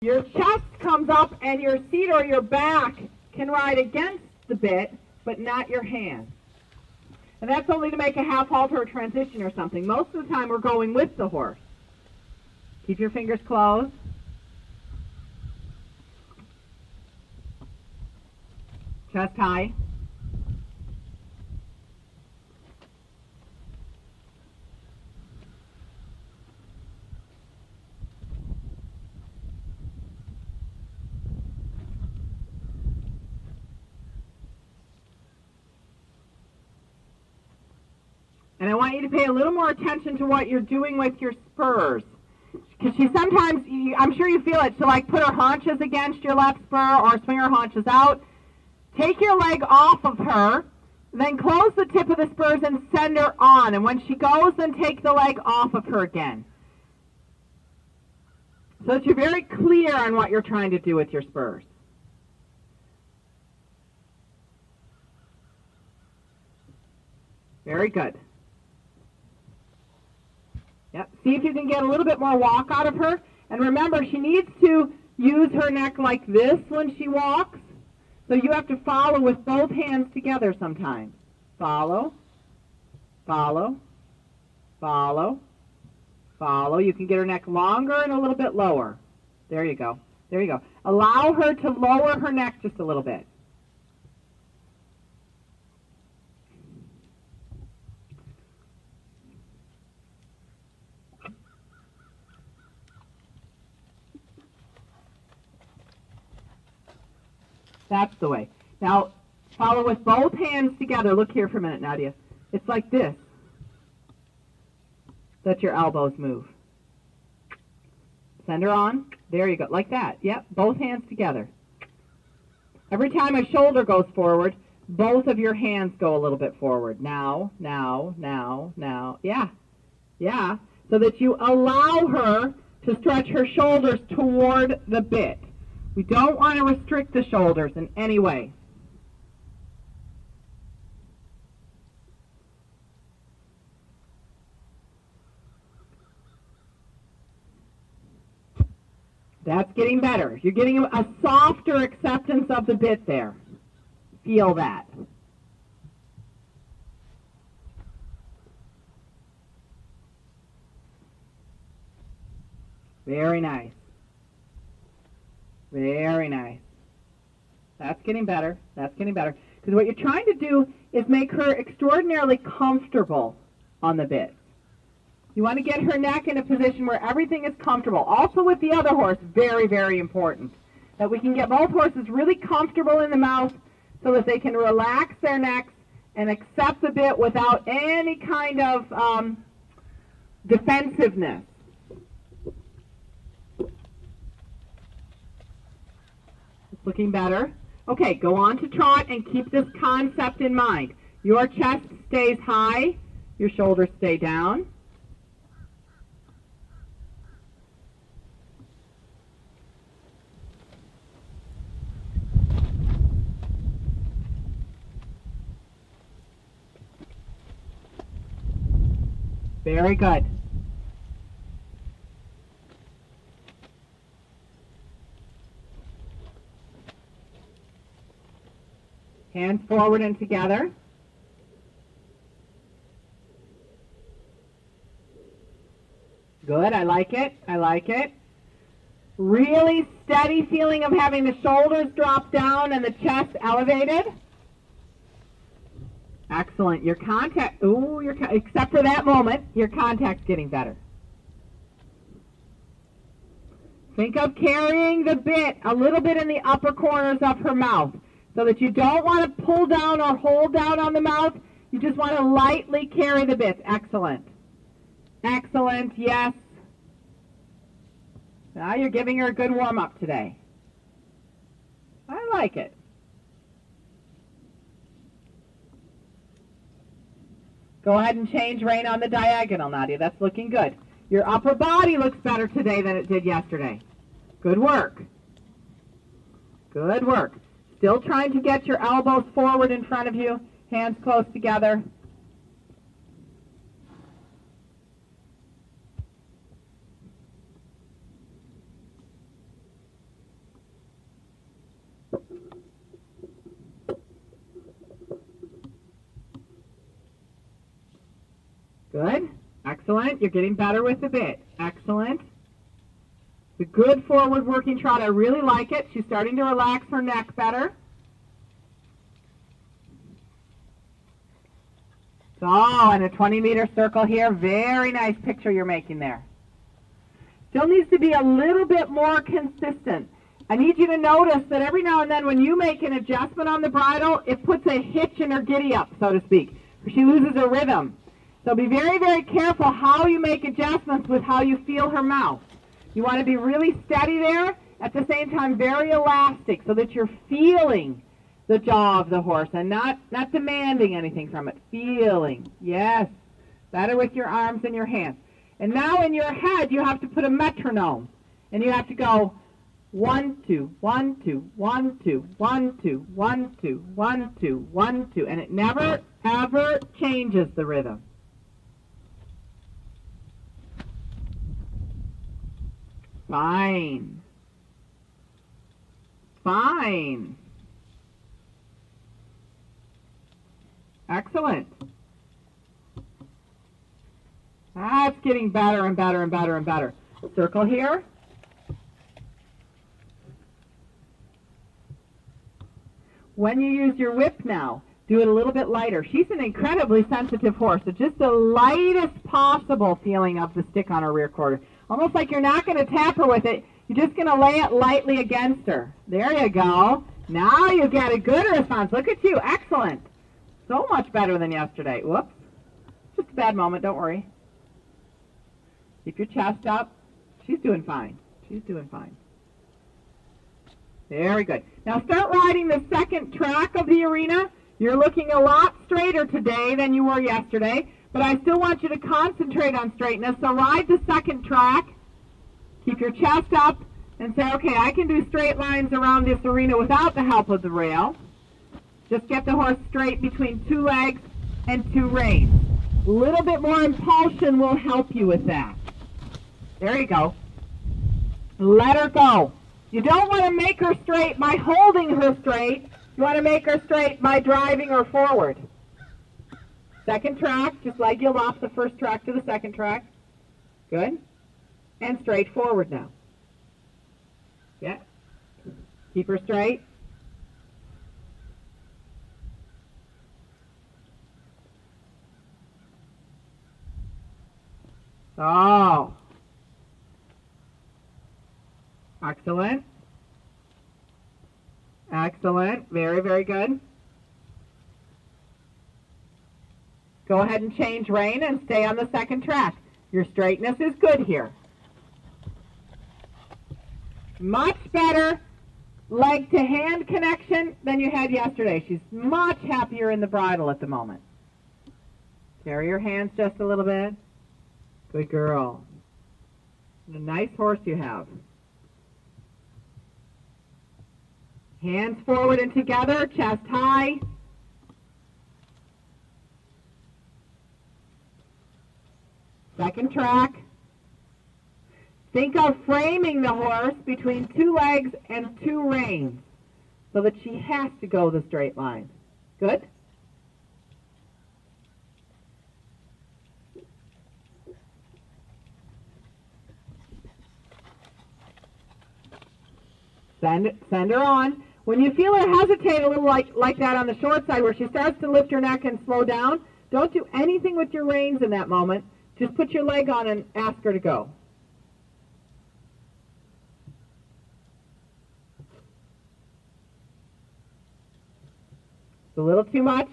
Your chest comes up and your seat or your back can ride against the bit, but not your hand. And that's only to make a half halt or a transition or something. Most of the time we're going with the horse. Keep your fingers closed. Chest high. And I want you to pay a little more attention to what you're doing with your spurs. Because she sometimes, I'm sure you feel it, she'll like put her haunches against your left spur or swing her haunches out. Take your leg off of her, then close the tip of the spurs and send her on. And when she goes, then take the leg off of her again. So that you're very clear on what you're trying to do with your spurs. Very good. Yep. See if you can get a little bit more walk out of her. And remember, she needs to use her neck like this when she walks. So you have to follow with both hands together sometimes. Follow, follow, follow, follow. You can get her neck longer and a little bit lower. There you go. There you go. Allow her to lower her neck just a little bit. That's the way. Now, follow with both hands together. Look here for a minute, Nadia. It's like this. Let your elbows move. Send her on. There you go. Like that. Yep. Both hands together. Every time a shoulder goes forward, both of your hands go a little bit forward. Now, now, now, now. Yeah. Yeah. So that you allow her to stretch her shoulders toward the bit. We don't want to restrict the shoulders in any way. That's getting better. You're getting a softer acceptance of the bit there. Feel that. Very nice. Very nice. That's getting better. That's getting better. Because what you're trying to do is make her extraordinarily comfortable on the bit. You want to get her neck in a position where everything is comfortable. Also with the other horse, very, very important. That we can get both horses really comfortable in the mouth so that they can relax their necks and accept the bit without any kind of defensiveness. Looking better. Okay, go on to trot and keep this concept in mind. Your chest stays high, your shoulders stay down. Very good. Hands forward and together. Good, I like it, I like it. Really steady feeling of having the shoulders drop down and the chest elevated. Excellent. Your contact, except for that moment, your contact's getting better. Think of carrying the bit a little bit in the upper corners of her mouth. So that you don't want to pull down or hold down on the mouth. You just want to lightly carry the bits. Excellent. Excellent, yes. Now you're giving her a good warm-up today. I like it. Go ahead and change rein on the diagonal, Nadia. That's looking good. Your upper body looks better today than it did yesterday. Good work. Good work. Still trying to get your elbows forward in front of you, hands close together. Excellent. You're getting better with the bit. Excellent. The good forward working trot. I really like it. She's starting to relax her neck better. So, and a 20-meter circle here. Very nice picture you're making there. Still needs to be a little bit more consistent. I need you to notice that every now and then when you make an adjustment on the bridle, it puts a hitch in her giddy-up, so to speak. She loses her rhythm. So be very, very careful how you make adjustments with how you feel her mouth. You want to be really steady there, at the same time very elastic, so that you're feeling the jaw of the horse and not demanding anything from it. Feeling. Yes. Better with your arms and your hands. And now in your head, you have to put a metronome. And you have to go 1, 2, 1, 2, 1, 2, 1, 2, 1, 2, 1, 2, 1, 2. And it never, ever changes the rhythm. Fine. Fine. Excellent. That's getting better and better and better and better. Circle here. When you use your whip now, do it a little bit lighter. She's an incredibly sensitive horse, so just the lightest possible feeling of the stick on her rear quarter. Almost like you're not going to tap her with it. You're just going to lay it lightly against her. There you go. Now you get a good response. Look at you. Excellent. So much better than yesterday. Whoops. Just a bad moment. Don't worry. Keep your chest up. She's doing fine. She's doing fine. Very good. Now start riding the second track of the arena. You're looking a lot straighter today than you were yesterday, but I still want you to concentrate on straightness. So ride the second track. Keep your chest up and say, okay, I can do straight lines around this arena without the help of the rail. Just get the horse straight between two legs and two reins. A little bit more impulsion will help you with that. There you go. Let her go. You don't want to make her straight by holding her straight. You want to make her straight by driving her forward. Second track, just leg yield off the first track to the second track. Good. And straight forward now. Yeah. Keep her straight. Oh. Excellent. Excellent. Very, very good. Go ahead and change rein and stay on the second track. Your straightness is good here. Much better leg to hand connection than you had yesterday. She's much happier in the bridle at the moment. Carry your hands just a little bit. Good girl. And a nice horse you have. Hands forward and together, chest high. Second track. Think of framing the horse between two legs and two reins so that she has to go the straight line. Good? Send her on. When you feel her hesitate a little like that on the short side where she starts to lift her neck and slow down, don't do anything with your reins in that moment. Just put your leg on and ask her to go. It's a little too much.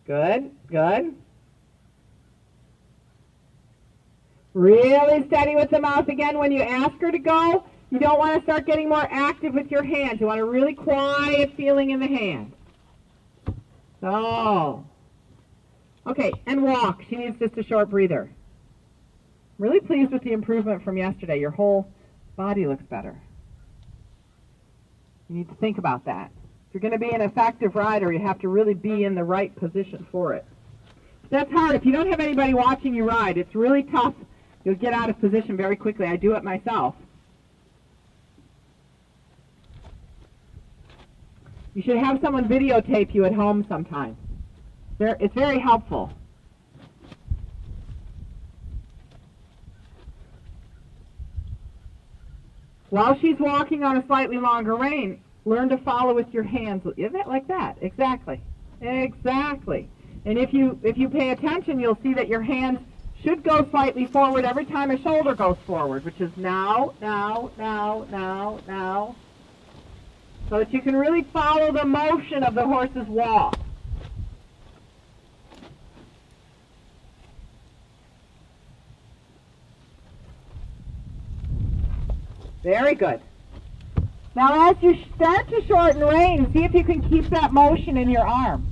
Good, good. Really steady with the mouth again. When you ask her to go, you don't want to start getting more active with your hands. You want a really quiet feeling in the hand. So, okay, and walk. She needs just a short breather. Really pleased with the improvement from yesterday. Your whole body looks better. You need to think about that. If you're going to be an effective rider, you have to really be in the right position for it. That's hard. If you don't have anybody watching you ride, it's really tough. You'll get out of position very quickly. I do it myself. You should have someone videotape you at home sometime. It's very helpful. While she's walking on a slightly longer rein, learn to follow with your hands. Isn't it like that? Exactly. Exactly. And if you pay attention, you'll see that your hands should go slightly forward every time a shoulder goes forward, which is now, now, now, now, now, so that you can really follow the motion of the horse's walk. Very good. Now as you start to shorten rein, see if you can keep that motion in your arm.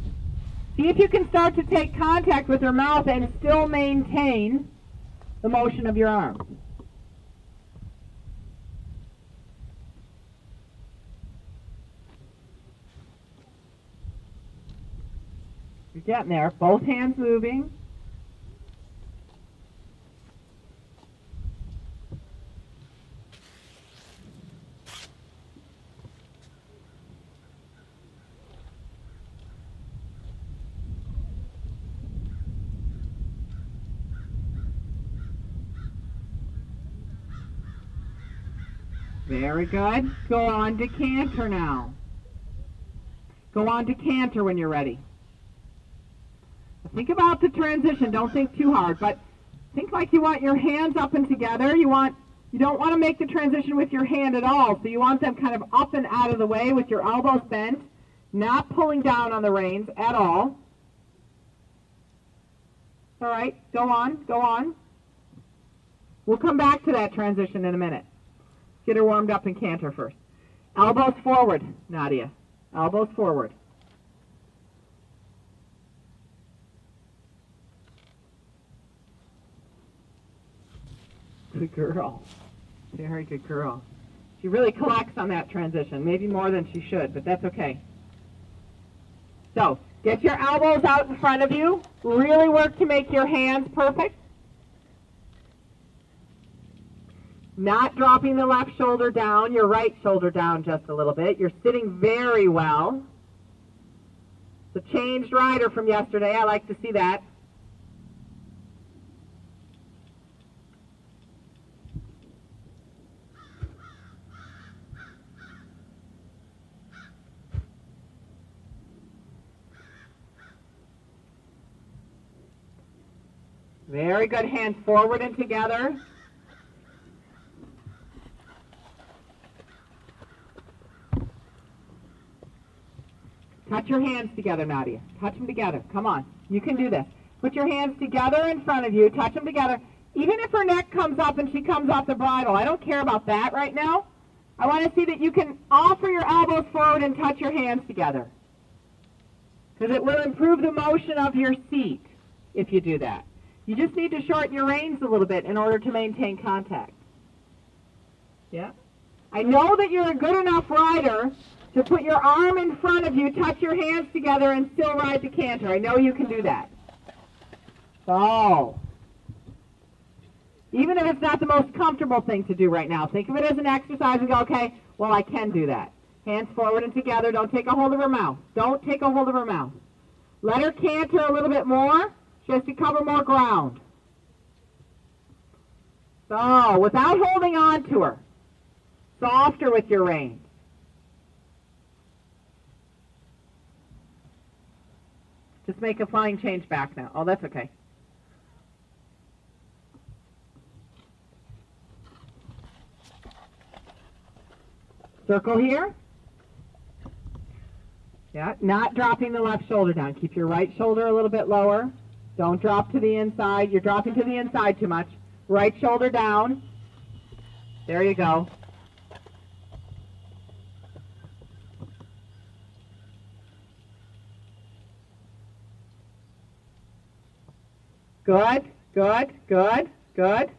See if you can start to take contact with her mouth and still maintain the motion of your arm. You're getting there. Both hands moving. Very good. Go on to canter now. Go on to canter when you're ready. Think about the transition. Don't think too hard, but think like you want your hands up and together. You don't want to make the transition with your hand at all, so you want them kind of up and out of the way with your elbows bent, not pulling down on the reins at all. All right, go on, go on. We'll come back to that transition in a minute. Get her warmed up and canter first. Elbows forward, Nadia. Elbows forward. Good girl. Very good girl. She really collects on that transition, maybe more than she should, but that's okay. So, get your elbows out in front of you. Really work to make your hands perfect. Not dropping the left shoulder down, your right shoulder down just a little bit. You're sitting very well. The changed rider from yesterday, I like to see that. Very good. Hands forward and together. Touch your hands together, Nadia. Touch them together. Come on. You can do this. Put your hands together in front of you. Touch them together. Even if her neck comes up and she comes off the bridle, I don't care about that right now. I want to see that you can offer your elbows forward and touch your hands together. Because it will improve the motion of your seat if you do that. You just need to shorten your reins a little bit in order to maintain contact. Yeah? I know that you're a good enough rider to put your arm in front of you, touch your hands together, and still ride the canter. I know you can do that. So, even if it's not the most comfortable thing to do right now, think of it as an exercise and go, okay, well, I can do that. Hands forward and together. Don't take a hold of her mouth. Don't take a hold of her mouth. Let her canter a little bit more. She has to cover more ground. So, without holding on to her, softer with your reins. Just make a flying change back now. Oh, that's okay. Circle here. Yeah, not dropping the left shoulder down. Keep your right shoulder a little bit lower. Don't drop to the inside. You're dropping to the inside too much. Right shoulder down. There you go. Good, good, good, good.